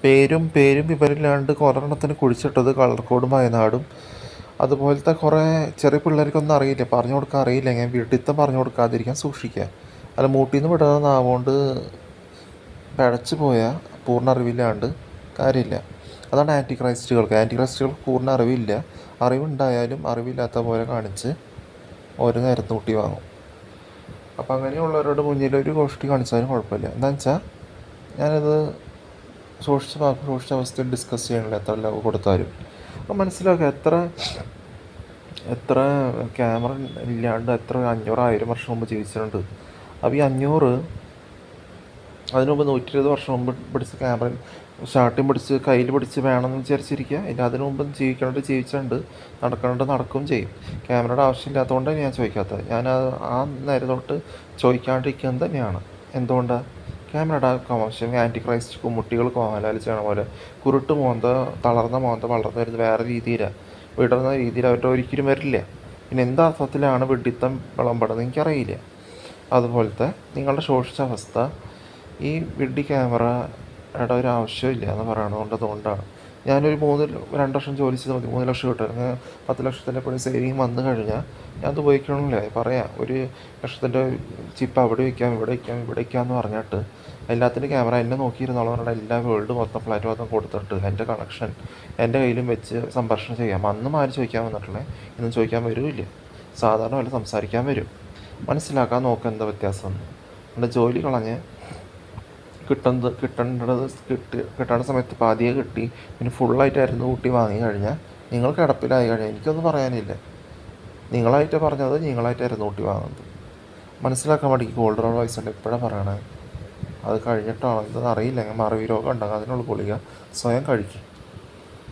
പേരും വിവരമില്ലാണ്ട് കുറെണ്ണത്തിന് കുഴിച്ചിട്ടത് കളർ കോഡും വയനാടും. അതുപോലത്തെ കുറേ ചെറിയ പിള്ളേർക്കൊന്നും അറിയില്ല, പറഞ്ഞു കൊടുക്കാൻ അറിയില്ല. ഞാൻ വീട്ടിലത്തെ പറഞ്ഞു കൊടുക്കാതിരിക്കാൻ സൂക്ഷിക്കുക. അല്ല മൂട്ടിൽ നിന്ന് വിടുന്ന നാവുകൊണ്ട് പിഴച്ചു പോയാൽ പൂർണ്ണ അറിവില്ലാണ്ട് കാര്യമില്ല. അതാണ് ആൻറ്റി ക്രൈസ്റ്റുകൾക്ക് പൂർണ്ണ അറിവില്ല. അറിവുണ്ടായാലും അറിവില്ലാത്ത പോലെ കാണിച്ച് ഓരോ നേരത്ത് കൂട്ടി വാങ്ങും. അപ്പം അങ്ങനെയുള്ളവരുടെ മുന്നിൽ ഒരു ഗോഷ്ടി കാണിച്ചാലും കുഴപ്പമില്ല. എന്താണെന്ന് വെച്ചാൽ ഞാനത് സൂക്ഷിച്ച അവസ്ഥയിൽ ഡിസ്കസ് ചെയ്യണില്ല എത്ര ലവ് കൊടുത്താലും. അപ്പം മനസ്സിലാക്കുക, എത്ര ക്യാമറ ഇല്ലാണ്ട് എത്ര 500-1000 വർഷം മുമ്പ് ജീവിച്ചിട്ടുണ്ട്. അപ്പോൾ ഈ 500 അതിന് മുമ്പ് 120 വർഷം മുമ്പ് പിടിച്ച ക്യാമറ സ്റ്റാർട്ടിങ് പിടിച്ച് കയ്യിൽ പിടിച്ച് വേണമെന്ന് വിചാരിച്ചിരിക്കുക. ഇല്ല, അതിന് മുമ്പ് ജീവിച്ചിട്ടുണ്ട്, നടക്കും ചെയ്യും. ക്യാമറയുടെ ആവശ്യമില്ലാത്തതുകൊണ്ട് ഞാൻ ചോദിക്കാത്തത്. ഞാൻ ആ നേരം തൊട്ട് ചോദിക്കാണ്ടിരിക്കുന്നത് തന്നെയാണ്. എന്തുകൊണ്ടാണ്? ക്യാമറയുടെ ആവശ്യം ആൻറ്റി ക്രൈസ്റ്റ് കുമ്മുട്ടികൾ കോമലാൽ ചെയ്യണ പോലെ കുരുട്ട് മോന്ത തളർന്ന മോന്ത വളർന്നു വരുന്നത് വേറെ രീതിയിലാണ്, വിടർന്ന രീതിയിൽ അവരുടെ ഒരിക്കലും വരില്ല. പിന്നെ എന്താർത്ഥത്തിലാണ് വിഡിത്തം വിളമ്പടുന്നത് എനിക്കറിയില്ല. അതുപോലത്തെ നിങ്ങളുടെ ശോഷിച്ച അവസ്ഥ ഈ വിഡ്ഢി ക്യാമറയുടെ ഒരു ആവശ്യമില്ല എന്ന് പറയണതുകൊണ്ട്. അതുകൊണ്ടാണ് ഞാനൊരു 2 വർഷം ജോലി ചെയ്താൽ മതി, 3 ലക്ഷം കിട്ടും. 10 ലക്ഷത്തിൻ്റെ എപ്പോഴും സേവിങ് വന്നു കഴിഞ്ഞാൽ ഞാൻ അത് ഉപയോഗിക്കണമെന്നില്ല. പറയാം, 1 ലക്ഷത്തിൻ്റെ ചിപ്പ് അവിടെ വയ്ക്കാം, ഇവിടെ വയ്ക്കാമെന്ന് പറഞ്ഞിട്ട് എല്ലാത്തിൻ്റെ ക്യാമറ എന്നെ നോക്കിയിരുന്നോളം പറഞ്ഞാൽ എല്ലാ വേൾഡ് മൊത്തം ഫ്ലാറ്റ് മൊത്തം കൊടുത്തിട്ട് എൻ്റെ കണക്ഷൻ എൻ്റെ കയ്യിലും വെച്ച് സംഭാഷണം ചെയ്യാം. അന്നും ആരും ചോദിക്കാൻ വന്നിട്ടുള്ളത് ഇന്നും ചോദിക്കാൻ വരുമില്ല. സാധാരണ പോലെ സംസാരിക്കാൻ വരും. മനസ്സിലാക്കാൻ നോക്കുക എന്താ വ്യത്യാസം. എൻ്റെ ജോലി കളഞ്ഞ് കിട്ടേണ്ട സമയത്ത് പാതിയെ കിട്ടി, പിന്നെ ഫുള്ളായിട്ടായിരുന്നു കൂട്ടി വാങ്ങി കഴിഞ്ഞാൽ നിങ്ങൾ കിടപ്പിലായി കഴിഞ്ഞാൽ എനിക്കൊന്നും പറയാനില്ല. നിങ്ങളായിട്ടായിരുന്നു കൂട്ടി വാങ്ങുന്നത്. മനസ്സിലാക്കാൻ വേണ്ടി ഗോൾഡ് റോൾ വയസ്സുണ്ട് എപ്പോഴാണ് പറയണത്. അത് കഴിഞ്ഞിട്ടാണോ എന്തെന്ന് അറിയില്ല. മറവി രോഗം ഉണ്ടാകും, അതിനുള്ള ഗുളിക സ്വയം കഴിക്കും.